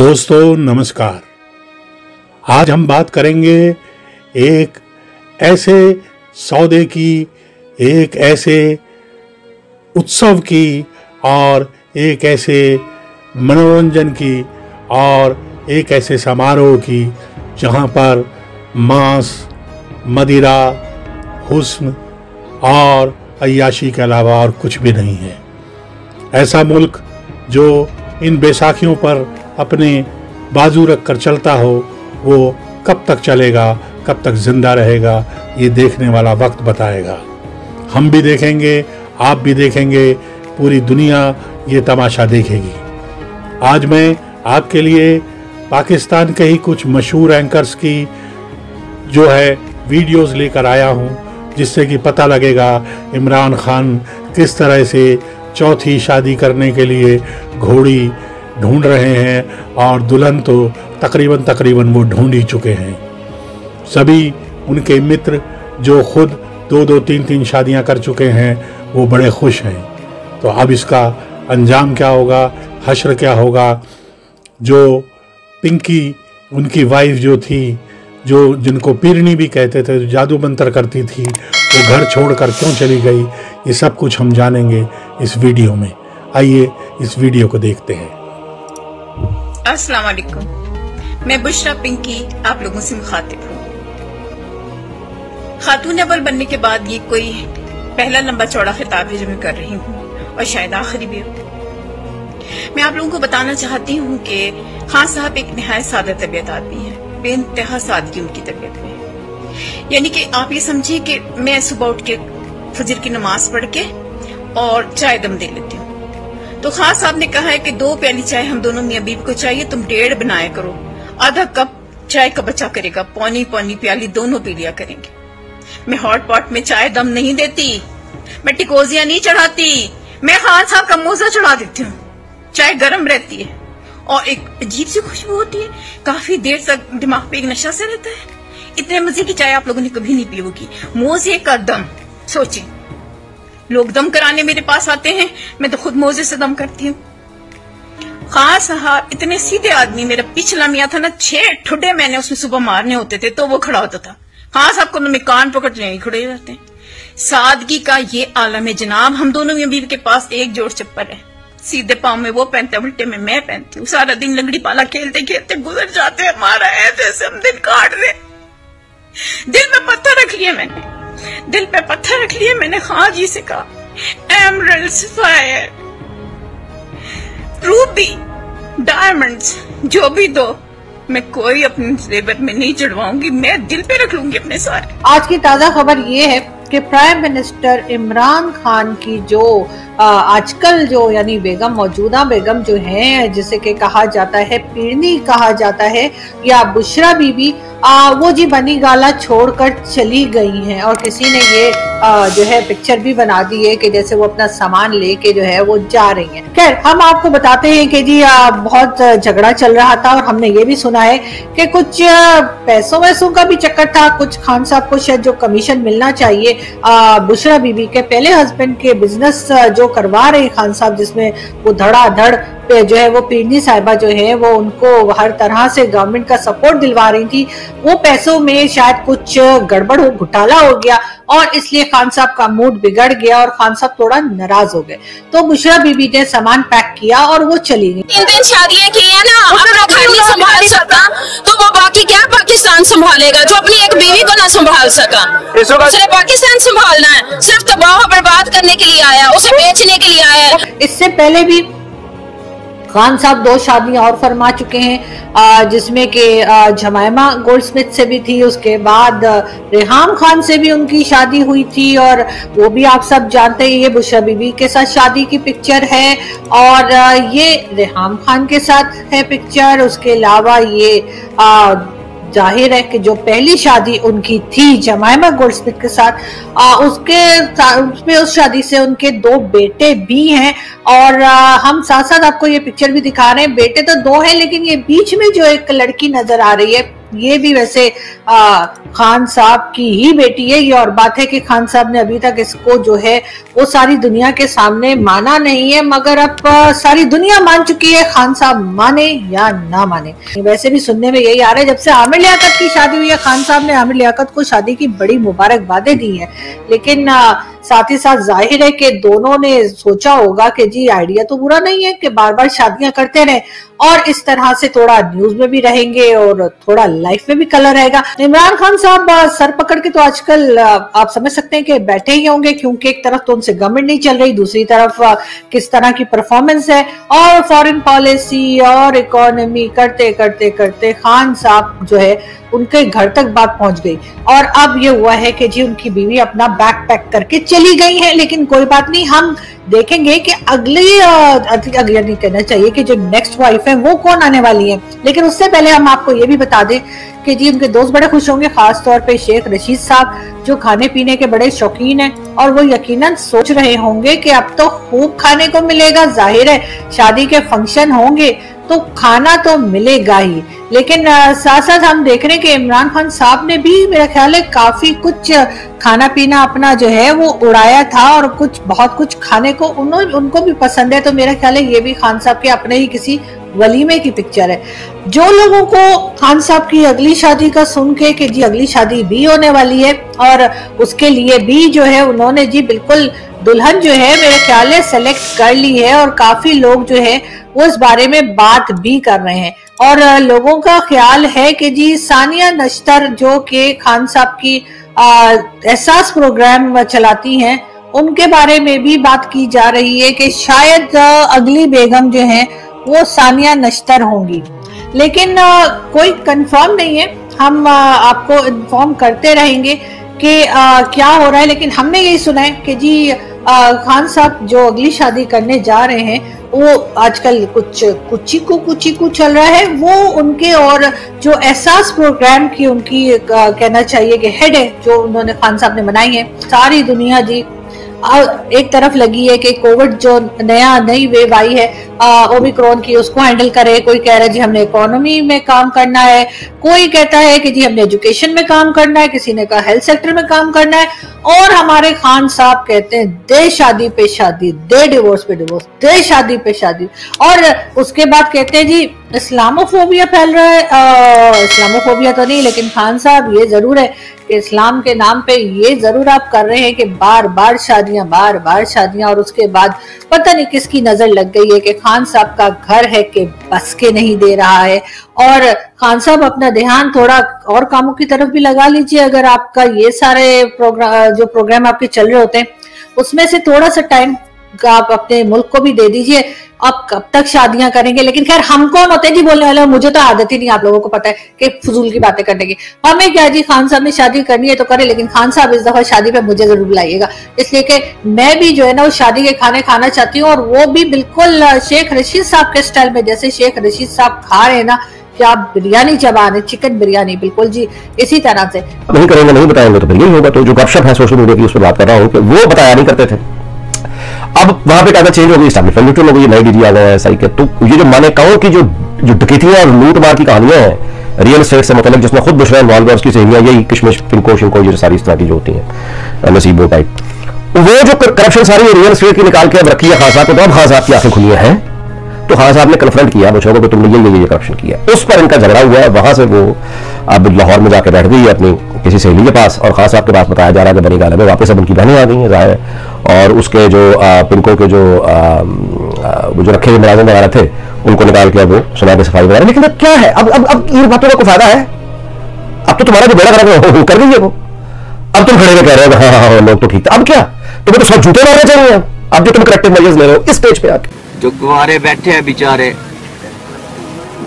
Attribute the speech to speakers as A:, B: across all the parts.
A: दोस्तों नमस्कार। आज हम बात करेंगे एक ऐसे सौदे की, एक ऐसे उत्सव की और एक ऐसे मनोरंजन की और एक ऐसे समारोह की जहां पर मांस, मदिरा, हुस्न और अय्याशी के अलावा और कुछ भी नहीं है। ऐसा मुल्क जो इन बैसाखियों पर अपने बाजू रख कर चलता हो, वो कब तक चलेगा, कब तक जिंदा रहेगा, ये देखने वाला वक्त बताएगा। हम भी देखेंगे, आप भी देखेंगे, पूरी दुनिया ये तमाशा देखेगी। आज मैं आपके लिए पाकिस्तान के ही कुछ मशहूर एंकर्स की जो है वीडियोस लेकर आया हूँ, जिससे कि पता लगेगा इमरान खान किस तरह से चौथी शादी करने के लिए घोड़ी ढूंढ रहे हैं और दुल्हन तो तकरीबन वो ढूंढ ही चुके हैं। सभी उनके मित्र जो खुद 2-2, 3-3 शादियां कर चुके हैं, वो बड़े खुश हैं। तो अब इसका अंजाम क्या होगा, हश्र क्या होगा। जो पिंकी उनकी वाइफ जो थी, जो जिनको पीरनी भी कहते थे, जो जादू मंतर करती थी, वो घर छोड़कर क्यों चली गई, ये सब कुछ हम जानेंगे इस वीडियो में। आइए इस वीडियो को देखते हैं।
B: अस्सलाम वालेकुम, मैं बुशरा पिंकी आप लोगों से मुखातिब हूँ। खातून अव्वल बनने के बाद ये कोई पहला लंबा चौड़ा खिताब है जो मैं कर रही हूँ, और शायद आखिरी भी हो। मैं आप लोगों को बताना चाहती हूँ कि खान साहब एक निहायत सादा तबीयत आदमी है, बेइंतहा सादगी उनकी तबीयत में। यानी कि आप ये समझिए कि मैं सुबह उठ के फजर की नमाज पढ़ के और चाय दम दे लेती हूँ। तो खान साहब ने कहा है कि 2 प्याली चाय हम दोनों मियां बीवी को चाहिए, तुम 1.5 बनाया करो, आधा कप चाय का बचा करेगा, पौनी प्याली दोनों पी लिया करेंगे। मैं हॉट पॉट में चाय दम नहीं देती, मैं टिकोजिया नहीं चढ़ाती, मैं खान साहब का मोजा चढ़ा देती हूँ। चाय गर्म रहती है और एक अजीब सी खुशबू होती है, काफी देर तक दिमाग पे एक नशा से रहता है। इतने मजे की चाय आप लोगों ने कभी नहीं पी होगी। मोजे का दम, सोचिए, लोग दम कराने मेरे पास आते हैं, मैं तो खुद मोजे से दम करती हूँ। खान साहब इतने सीधे आदमी, मेरा पिछला मियाँ था ना, 6 ठुड्डे मैंने उसमें सुबह मारने होते थे तो वो खड़ा होता था। खान साहब को तो मैं कान पकड़ नहीं खड़े रहते हैं। सादगी का ये आलम है जनाब। हम दोनों मियाँ बीवी के पास एक जोड़ चप्पल है, सीधे पाँव में वो पहनते, उल्टे में मैं पहनती हूँ। सारा दिन लंगड़ी पाला खेलते खेलते गुजर जाते हैं हमारा, ऐसे हम दिन काट रहे। दिल में पत्थर रख लिए मैंने, दिल पे पत्थर रख लिए मैंने। खान जी से कहा, एमरल्ड्स, फायर, रूबी, डायमंड्स, जो भी दो, मैं कोई अपने जेवर में नहीं चढ़वाऊंगी, मैं दिल पे रख लूंगी अपने सारे।
C: आज की ताजा खबर ये है कि प्राइम मिनिस्टर इमरान खान की जो आजकल जो यानी बेगम, मौजूदा बेगम जो है, जिसे के कहा जाता है पीरनी कहा जाता है, या बुशरा बीबी, वो जी बनी गाला छोड़कर चली गई हैं। और किसी ने ये जो है पिक्चर भी बना दी है कि जैसे वो अपना सामान लेके जो है वो जा रही हैं। खैर, हम आपको बताते हैं कि जी बहुत झगड़ा चल रहा था और हमने ये भी सुना है कि कुछ पैसों वैसों का भी चक्कर था। कुछ खान साहब को शायद जो कमीशन मिलना चाहिए बुशरा बीबी के पहले हस्बैंड के बिजनेस जो करवा रहे खान साहब, जिसमें वो धड़ाधड़ पे जो है वो पीरनी साहिबा जो है वो उनको हर तरह से गवर्नमेंट का सपोर्ट दिलवा रही थी, वो पैसों में शायद कुछ गड़बड़ हो, घोटाला हो गया और इसलिए खान साहब का मूड बिगड़ गया और खान साहब थोड़ा नाराज हो गए। तो बुशरा बीबी ने सामान पैक किया और वो चली गई।
D: 3 शादियां की है ना, अपना घर नहीं संभाल सका तो वो बाकी क्या पाकिस्तान संभालेगा, जो अपनी एक बीवी को ना संभाल सका। सिर्फ पाकिस्तान संभालना है, सिर्फ तबाह बर्बाद करने के लिए आया, उसे बेचने के लिए आया।
C: इससे पहले भी खान साहब 2 शादियां और फरमा चुके हैं, जिसमें कि जमाइमा गोल्डस्मिथ से भी थी, उसके बाद रेहाम खान से भी उनकी शादी हुई थी और वो भी आप सब जानते हैं। ये बुशरा बीबी के साथ शादी की पिक्चर है और ये रेहाम खान के साथ है पिक्चर। उसके अलावा ये जाहिर है कि जो पहली शादी उनकी थी जमाइमा गोल्डस्मिथ के साथ, उसमें उस शादी से उनके 2 बेटे भी हैं। और हम साथ साथ आपको ये पिक्चर भी दिखा रहे हैं। बेटे तो 2 हैं, लेकिन ये बीच में जो एक लड़की नजर आ रही है ये भी वैसे खान साहब की ही बेटी है। ये और बात है कि खान साहब ने अभी तक इसको जो है वो सारी दुनिया के सामने माना नहीं है, मगर अब सारी दुनिया मान चुकी है, खान साहब माने या ना माने। वैसे भी सुनने में यही आ रहा है, जब से आमिर लियाकत की शादी हुई है, खान साहब ने आमिर लियाकत को शादी की बड़ी मुबारकबादें दी है, लेकिन साथ ही साथ जाहिर है कि दोनों ने सोचा होगा कि जी आइडिया तो बुरा नहीं है कि बार बार शादियां करते रहे और इस तरह से थोड़ा न्यूज में भी रहेंगे और थोड़ा लाइफ में भी कलर रहेगा। इमरान खान साहब सर पकड़ के तो आजकल आप समझ सकते हैं कि बैठे ही होंगे, क्योंकि एक तरफ तो उनसे गवर्नमेंट नहीं चल रही, दूसरी तरफ किस तरह की परफॉर्मेंस है, और फॉरेन पॉलिसी और इकोनॉमी करते करते करते खान साहब जो है उनके घर तक बात पहुंच गई। और अब ये हुआ है कि जी उनकी बीवी अपना बैग पैक करके चली गई है, लेकिन कोई बात नहीं, हम देखेंगे कि अगली नहीं कहना चाहिए कि जो नेक्स्ट वाइफ है वो कौन आने वाली है। लेकिन उससे पहले हम आपको ये भी बता दें कि जी उनके दोस्त बड़े खुश होंगे, खास तौर पे शेख रशीद साहब जो खाने पीने के बड़े शौकीन हैं, और वो यकीनन सोच रहे होंगे कि अब तो खूब खाने को मिलेगा। जाहिर है शादी के फंक्शन होंगे तो खाना तो मिलेगा ही, लेकिन साथ साथ हम देख रहे हैं कि इमरान खान साहब ने भी मेरा ख्याल है काफी कुछ खाना पीना अपना जो है वो उड़ाया था, और कुछ बहुत कुछ खाने को उनको भी पसंद है। तो मेरा ख्याल है ये भी खान साहब के अपने ही किसी वलीमे की पिक्चर है। जो लोगों को खान साहब की अगली शादी का सुन के कि जी अगली शादी भी होने वाली है और उसके लिए भी जो है उन्होंने जी बिल्कुल दुल्हन जो है मेरे ख्याल है सेलेक्ट कर ली है, और काफी लोग जो है वो इस बारे में बात भी कर रहे हैं। और लोगों का ख्याल है कि जी सानिया नश्तर जो कि खान साहब की एहसास प्रोग्राम चलाती हैं, उनके बारे में भी बात की जा रही है कि शायद अगली बेगम जो है वो सानिया नश्तर होंगी, लेकिन कोई कंफर्म नहीं है। हम आपको इन्फॉर्म करते रहेंगे कि क्या हो रहा है, लेकिन हमने यही सुना है कि जी खान साहब जो अगली शादी करने जा रहे हैं वो आजकल कुछ चल रहा है, वो उनके और जो एहसास प्रोग्राम की उनकी कहना चाहिए कि हेड है जो उन्होंने खान साहब ने बनाई है। सारी दुनिया जी एक तरफ लगी है कि कोविड जो नई वेव आई है ओमिक्रॉन की, उसको हैंडल करे। कोई कह रहा है जी हमने इकोनॉमी में काम करना है, कोई कहता है कि जी हमने एजुकेशन में काम करना है, किसी ने कहा हेल्थ सेक्टर में काम करना है, और हमारे खान साहब कहते हैं दे शादी पे शादी, दे डिवोर्स पे डिवोर्स, दे शादी पे शादी। और उसके बाद कहते हैं जी इस्लामोफोबिया फैल रहा है। इस्लामोफोबिया तो नहीं, लेकिन खान साहब ये जरूर है कि इस्लाम के नाम पे ये जरूर आप कर रहे हैं कि बार बार शादियां, और उसके बाद पता नहीं किसकी नजर लग गई है कि खान साहब का घर है कि बस के नहीं दे रहा है। और खान साहब अपना ध्यान थोड़ा और कामों की तरफ भी लगा लीजिए। अगर आपका ये सारे प्रोग्राम आपके चल रहे होते हैं उसमें से थोड़ा सा टाइम आप अपने मुल्क को भी दे दीजिए। आप कब तक शादियां करेंगे? लेकिन खैर हम कौन होते हैं जी बोलने वाले, मुझे तो आदत ही नहीं, आप लोगों को पता है कि फजूल की बातें करने की। हमें क्या जी, खान साहब ने शादी करनी है तो करे, लेकिन खान साहब इस दफा शादी पे मुझे जरूर बुलाइएगा, इसलिए कि मैं भी जो है ना वो शादी के खाने खाना चाहती हूँ, और वो भी बिल्कुल शेख रशीद साहब के स्टाइल में, जैसे शेख रशीद साहब खा रहे हैं ना क्या बिरयानी चबाने, चिकन बिरयानी, बिल्कुल जी इसी तरह से।
E: नहीं करेंगे, नहीं बताएंगे तो फिर यही होगा। तो जो गपशप है सोशल मीडिया की उस पर बात कर रहा हूँ कि वो बताया नहीं करते थे, अब वहां पे क्या चेंज हो गई, एस्टैब्लिशमेंट में कोई नई डिग्री आ गया है सही के। तो ये जो माने कहूं कि जो डकैतियां और लूटमार की कहानियां हैं रियल एस्टेट से मतलब, जिसमें खुद बुशरा इन्वॉल्व है, उसकी सहेलियां यही किशमिश फिनको शिनको ये सारी इस तरह की जो होती हैं नसीबो टाइप, वो जो करप्शन सारी रियल एस्टेट की निकाल के अब रखी है खान साहब को, तो अब खान साहब की आंखें खुली हैं। तो खान साहब ने कन्फ्रंट किया बुशरा को कि तुमने ये करप्शन किया, उस पर इनका झगड़ा हुआ है। वहां से वो अब लाहौर में जाकर बैठ गई है अपनी किसी सहेली के पास, और खान साहब के पास बताया जा रहा है कि बनी गाला में वापस अब उनकी बहनें आ गई हैं जाहिर है, और उसके जो पिनको के जो रखे हुए मुलाजिम वगैरह थे उनको निकाल के अब वो सुना के सफाई वगैरह। लेकिन क्या है अब इन बातों का कोई फायदा है? अब तो तुम्हारा जो बेड़ा खड़ा कर गई है वो, अब तुम खड़े में कह रहे हो हाँ लोग तो ठीक था, अब क्या तुम्हें तो सब जूते मारने चाहिए अब जो तुम करेक्टिव मेजर्स ले रहे हो इस स्टेज पे आके।
F: जो गवारे बैठे हैं बेचारे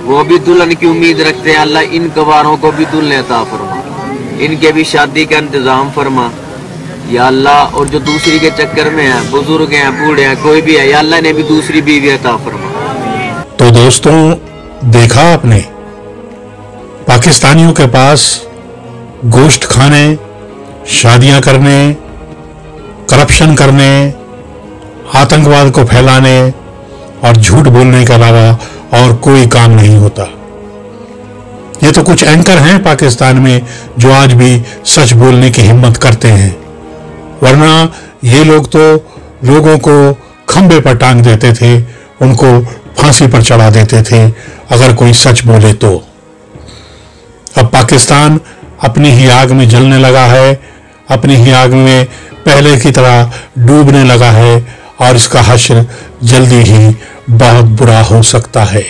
F: वो भी दुल्हन की उम्मीद रखते हैं, अल्लाह इन गवारों को भी दुल्हन अता फरमा, इनके भी शादी का इंतजाम फरमा या अल्लाह। और जो दूसरी के चक्कर में है, बुजुर्ग हैं, बूढ़े हैं, कोई भी है, या अल्लाह ने भी दूसरी बीवी अता फरमा।
A: तो दोस्तों देखा आपने, पाकिस्तानियों के पास गोश्त खाने, शादियां करने, करप्शन करने, आतंकवाद को फैलाने और झूठ बोलने के अलावा और कोई काम नहीं होता। ये तो कुछ एंकर हैं पाकिस्तान में जो आज भी सच बोलने की हिम्मत करते हैं, वरना ये लोग तो लोगों को खंबे पर टांग देते थे, उनको फांसी पर चढ़ा देते थे अगर कोई सच बोले तो। अब पाकिस्तान अपनी ही आग में जलने लगा है, अपनी ही आग में पहले की तरह डूबने लगा है और इसका हश्र जल्दी ही बहुत बुरा हो सकता है।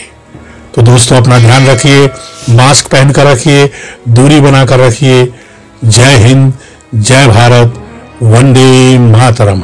A: तो दोस्तों अपना ध्यान रखिए, मास्क पहनकर रखिए, दूरी बनाकर रखिए। जय हिंद, जय भारत, वंदे मातरम।